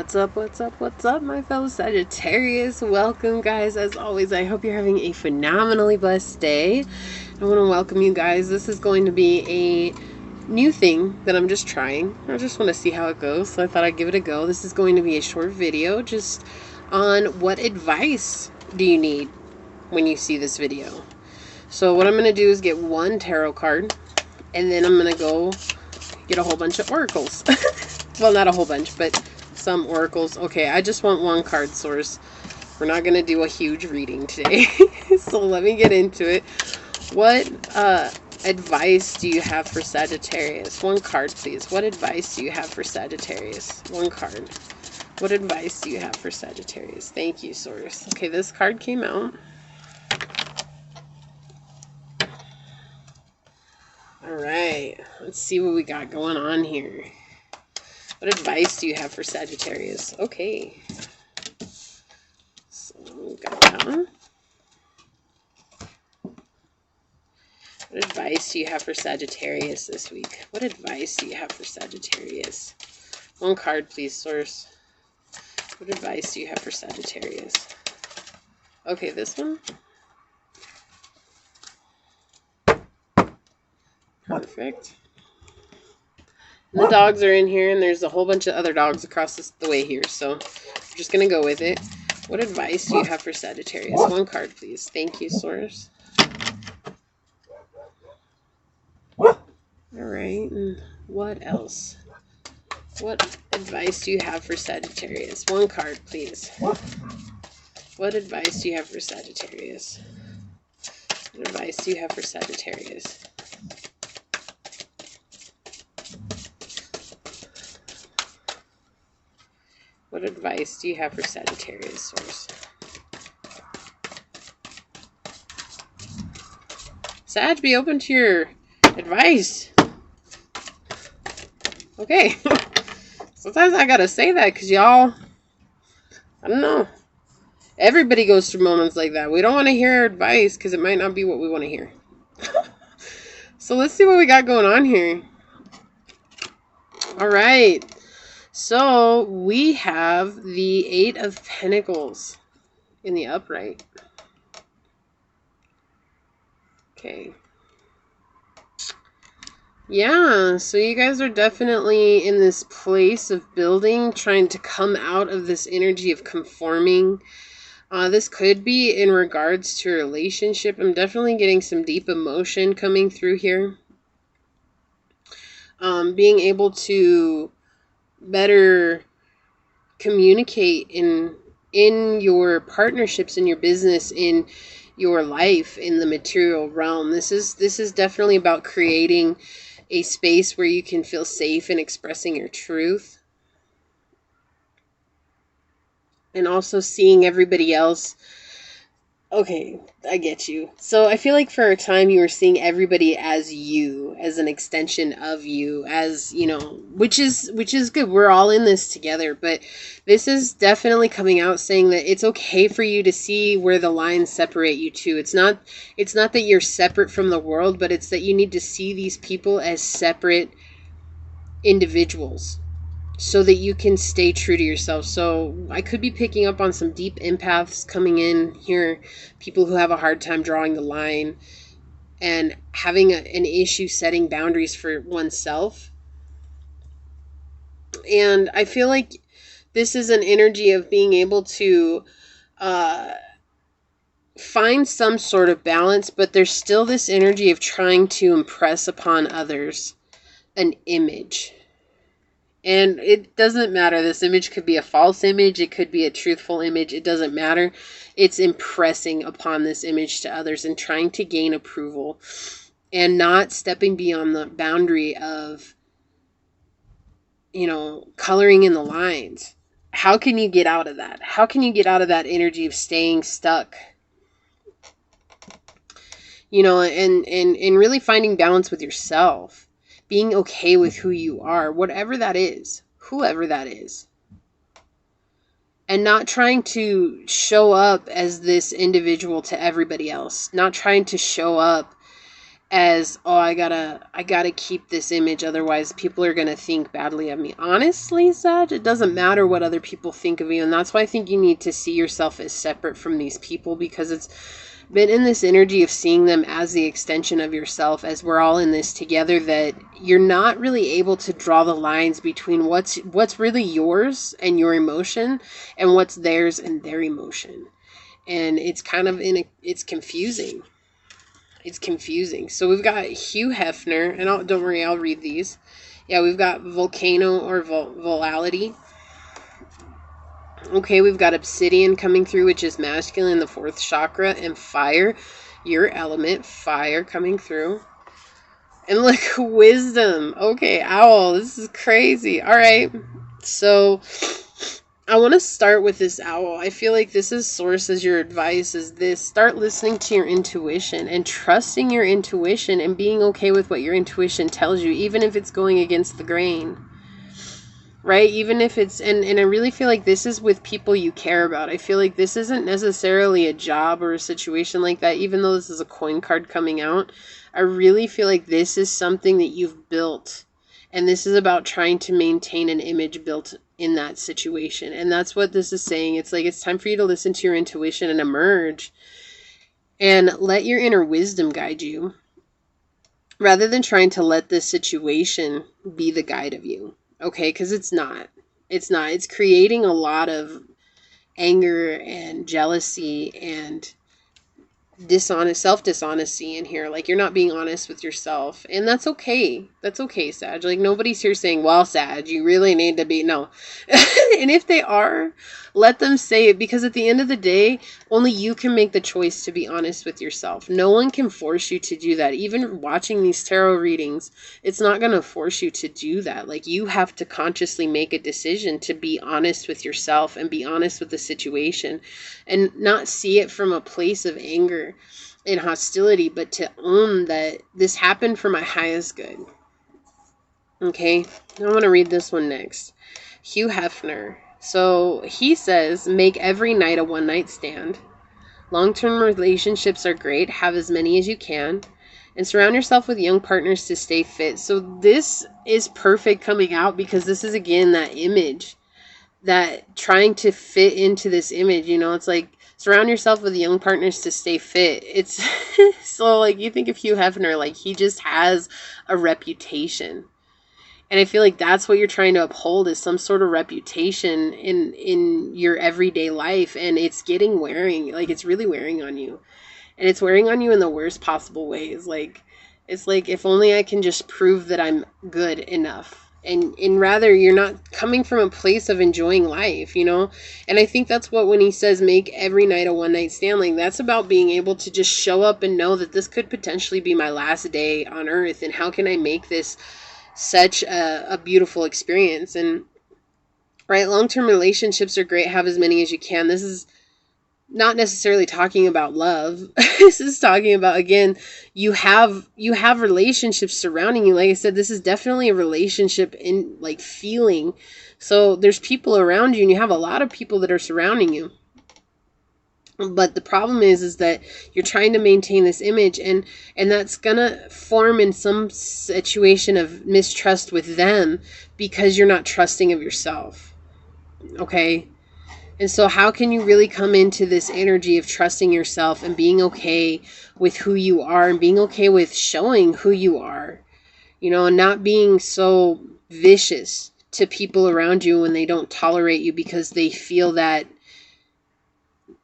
What's up, what's up, what's up, my fellow Sagittarius? Welcome, guys. As always, I hope you're having a phenomenally blessed day. I want to welcome you guys. This is going to be a new thing that I'm just trying. I just want to see how it goes, so I thought I'd give it a go. This is going to be a short video just on what advice do you need when you see this video. So what I'm going to do is get one tarot card, and then I'm going to go get a whole bunch of oracles. Well, not a whole bunch, but some oracles. Okay, I just want one card source. We're not going to do a huge reading today. So let me get into it. What advice do you have for Sagittarius? One card, please. What advice do you have for Sagittarius? One card. What advice do you have for Sagittarius? Thank you, source. Okay, this card came out. All right, let's see what we got going on here. What advice do you have for Sagittarius? Okay. So we got that one. What advice do you have for Sagittarius this week? What advice do you have for Sagittarius? One card, please, source. What advice do you have for Sagittarius? Okay, this one. Perfect. And the dogs are in here, and there's a whole bunch of other dogs across the way here, so I'm just going to go with it. What advice do you have for Sagittarius? One card, please. Thank you, source. All right, and what else? What advice do you have for Sagittarius? One card, please. What advice do you have for Sagittarius? What advice do you have for Sagittarius? What advice do you have for Sagittarius, source? Sag, be open to your advice. Okay. Sometimes I gotta say that because y'all, I don't know. Everybody goes through moments like that. We don't want to hear advice because it might not be what we want to hear. So let's see what we got going on here. All right. So we have the Eight of Pentacles in the upright. Okay. Yeah, so you guys are definitely in this place of building, trying to come out of this energy of conforming. This could be in regards to a relationship. I'm definitely getting some deep emotion coming through here. Being able to better communicate in your partnerships, in your business, in your life, in the material realm. This is definitely about creating a space where you can feel safe in expressing your truth, and also seeing everybody else. Okay, I get you. So I feel like for a time you were seeing everybody as you, as an extension of you, as, you know, which is good. We're all in this together, but this is definitely coming out saying that it's okay for you to see where the lines separate you two. It's not that you're separate from the world, but it's that you need to see these people as separate individuals, so that you can stay true to yourself. So I could be picking up on some deep empaths coming in here, people who have a hard time drawing the line and having an issue setting boundaries for oneself. And I feel like this is an energy of being able to find some sort of balance, but there's still this energy of trying to impress upon others an image. And it doesn't matter. This image could be a false image. It could be a truthful image. It doesn't matter. It's impressing upon this image to others and trying to gain approval and not stepping beyond the boundary of, you know, coloring in the lines. How can you get out of that? How can you get out of that energy of staying stuck? You know, and really finding balance with yourself. Being okay with who you are, whatever that is, whoever that is. And not trying to show up as this individual to everybody else. Not trying to show up as, oh, I gotta keep this image, otherwise people are gonna think badly of me. Honestly, Sag, it doesn't matter what other people think of you, and that's why I think you need to see yourself as separate from these people, because it's been in this energy of seeing them as the extension of yourself, as we're all in this together, that you're not really able to draw the lines between what's really yours and your emotion and what's theirs and their emotion. And it's kind of it's confusing. It's confusing. So we've got Hugh Hefner, and don't worry, I'll read these. Yeah, we've got Volcano or Volality. Okay, we've got Obsidian coming through, which is masculine, the 4th chakra, and Fire, your element, Fire coming through. And look, Wisdom. Okay, Owl, this is crazy. All right, so I want to start with this Owl. I feel like this is source as your advice is this. Start listening to your intuition and trusting your intuition and being okay with what your intuition tells you, even if it's going against the grain. Right? Even if it's, and I really feel like this is with people you care about. I feel like this isn't necessarily a job or a situation like that, even though this is a coin card coming out. I really feel like this is something that you've built. And this is about trying to maintain an image built in that situation. And that's what this is saying. It's like, it's time for you to listen to your intuition and emerge. And let your inner wisdom guide you. Rather than trying to let this situation be the guide of you. Okay, because it's not. It's not. It's creating a lot of anger and jealousy and self-dishonesty in here. Like, you're not being honest with yourself, and that's okay. That's okay, Sag. Like, nobody's here saying, well, Sag, you really need to be, no. And if they are, let them say it, because at the end of the day, only you can make the choice to be honest with yourself. No one can force you to do that. Even watching these tarot readings, it's not going to force you to do that. Like, you have to consciously make a decision to be honest with yourself and be honest with the situation and not see it from a place of anger and hostility, but to own that this happened for my highest good. Okay, I want to read this one next. Hugh Hefner. So he says, make every night a one-night stand. Long-term relationships are great. Have as many as you can. And surround yourself with young partners to stay fit. So this is perfect coming out, because this is, again, that image. That trying to fit into this image, you know, it's like, surround yourself with young partners to stay fit. It's so, like, you think of Hugh Hefner, like, he just has a reputation. And I feel like that's what you're trying to uphold, is some sort of reputation in your everyday life. And it's getting wearing, like, it's really wearing on you. And it's wearing on you in the worst possible ways. Like, it's like, if only I can just prove that I'm good enough. And rather, you're not coming from a place of enjoying life, you know? And I think that's what, when he says make every night a one-night stand, like, that's about being able to just show up and know that this could potentially be my last day on earth. And how can I make this such a beautiful experience? And, right, long-term relationships are great. Have as many as you can. This is not necessarily talking about love. This is talking about, again, you have relationships surrounding you. Like I said, this is definitely a relationship in, like, feeling. So there's people around you, and you have a lot of people that are surrounding you. But the problem is that you're trying to maintain this image, and that's gonna form in some situation of mistrust with them, because you're not trusting of yourself. Okay? And so how can you really come into this energy of trusting yourself and being okay with who you are and being okay with showing who you are, you know, and not being so vicious to people around you when they don't tolerate you because they feel that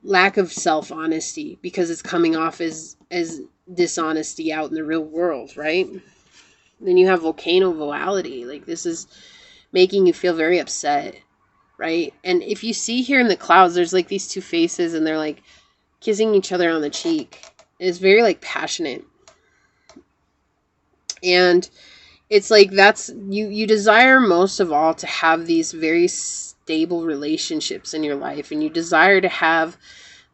lack of self-honesty, because it's coming off as dishonesty out in the real world, right? Then you have volcano volality. Like, this is making you feel very upset. Right? And if you see here in the clouds, there's like these two faces, and they're like kissing each other on the cheek. It's very, like, passionate. And it's like, that's, you desire most of all to have these very stable relationships in your life, and you desire to have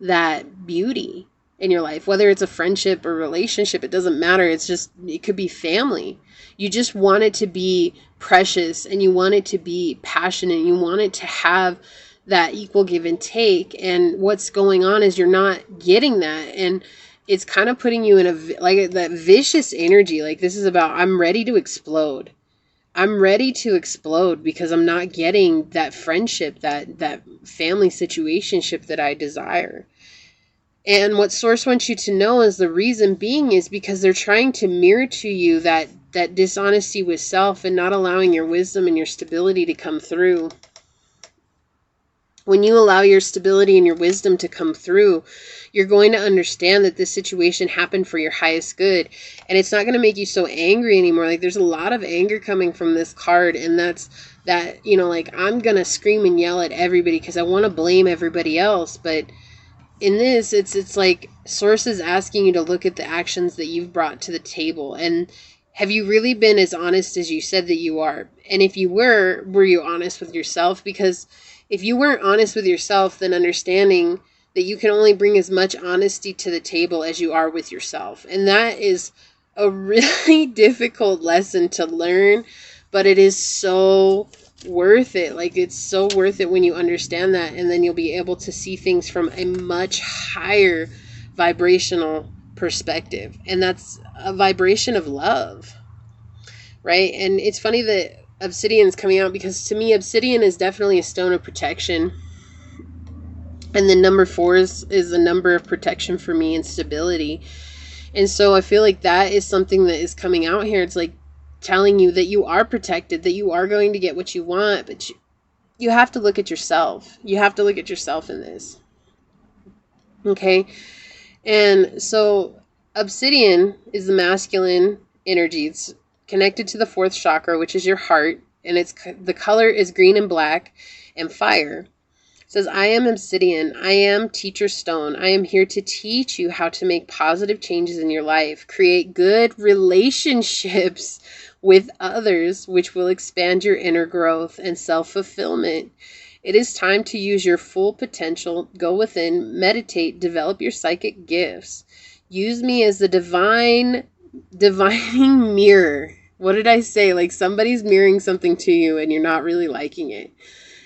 that beauty in your life, whether it's a friendship or relationship, it doesn't matter. It's just, it could be family. You just want it to be precious, and you want it to be passionate. You want it to have that equal give and take. And what's going on is you're not getting that. And it's kind of putting you in like that vicious energy. Like this is about, I'm ready to explode. I'm ready to explode because I'm not getting that friendship, that family situationship that I desire. And what Source wants you to know is the reason being is because they're trying to mirror to you that dishonesty with self and not allowing your wisdom and your stability to come through. When you allow your stability and your wisdom to come through, you're going to understand that this situation happened for your highest good. And it's not going to make you so angry anymore. Like there's a lot of anger coming from this card. And that's that, you know, like I'm going to scream and yell at everybody because I want to blame everybody else. But in this, it's like Source is asking you to look at the actions that you've brought to the table. And have you really been as honest as you said that you are? And if you were you honest with yourself? Because if you weren't honest with yourself, then understanding that you can only bring as much honesty to the table as you are with yourself. And that is a really difficult lesson to learn, but it is so worth it. Like it's so worth it when you understand that, and then you'll be able to see things from a much higher vibrational perspective. And that's a vibration of love, right? And it's funny that Obsidian's coming out because to me, Obsidian is definitely a stone of protection. And then number 4 is a number of protection for me and stability. And so I feel like that is something that is coming out here. It's like telling you that you are protected, that you are going to get what you want, but you have to look at yourself. You have to look at yourself in this. Okay? And so Obsidian is the masculine energy. It's connected to the 4th chakra, which is your heart, and the color is green and black and fire. It says, I am Obsidian. I am Teacher Stone. I am here to teach you how to make positive changes in your life, create good relationships with others, which will expand your inner growth and self-fulfillment. It is time to use your full potential. Go within, meditate, develop your psychic gifts. Use me as the divining mirror. What did I say? Like somebody's mirroring something to you and you're not really liking it.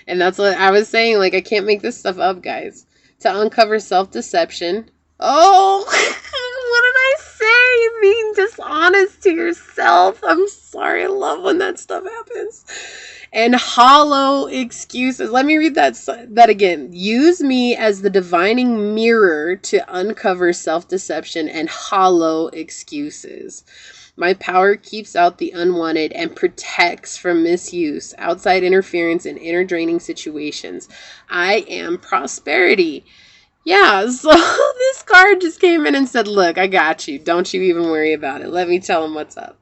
And that's what I was saying. Like I can't make this stuff up, guys. To uncover self-deception. Oh, what did I say? Being dishonest to yourself. I'm sorry. I love when that stuff happens. And hollow excuses. Let me read that again. Use me as the divining mirror to uncover self-deception and hollow excuses. My power keeps out the unwanted and protects from misuse, outside interference, and inner draining situations. I am prosperity. Yeah, so this card just came in and said, look, I got you. Don't you even worry about it. Let me tell them what's up.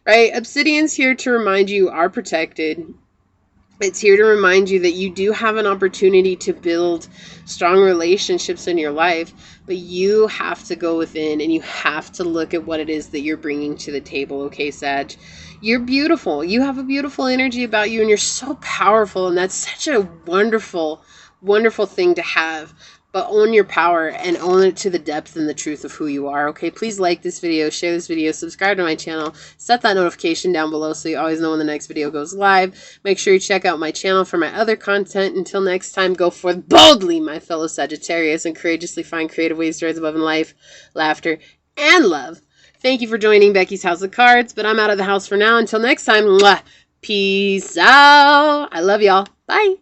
Right? Obsidian's here to remind you are protected. It's here to remind you that you do have an opportunity to build strong relationships in your life, but you have to go within and you have to look at what it is that you're bringing to the table, okay, Sag? You're beautiful. You have a beautiful energy about you and you're so powerful, and that's such a wonderful, wonderful thing to have. But own your power and own it to the depth and the truth of who you are, okay? Please like this video, share this video, subscribe to my channel, set that notification down below so you always know when the next video goes live. Make sure you check out my channel for my other content. Until next time, go forth boldly, my fellow Sagittarius, and courageously find creative ways to rise above in life, laughter, and love. Thank you for joining Becky's House of Cards, but I'm out of the house for now. Until next time, mwah, peace out. I love y'all. Bye.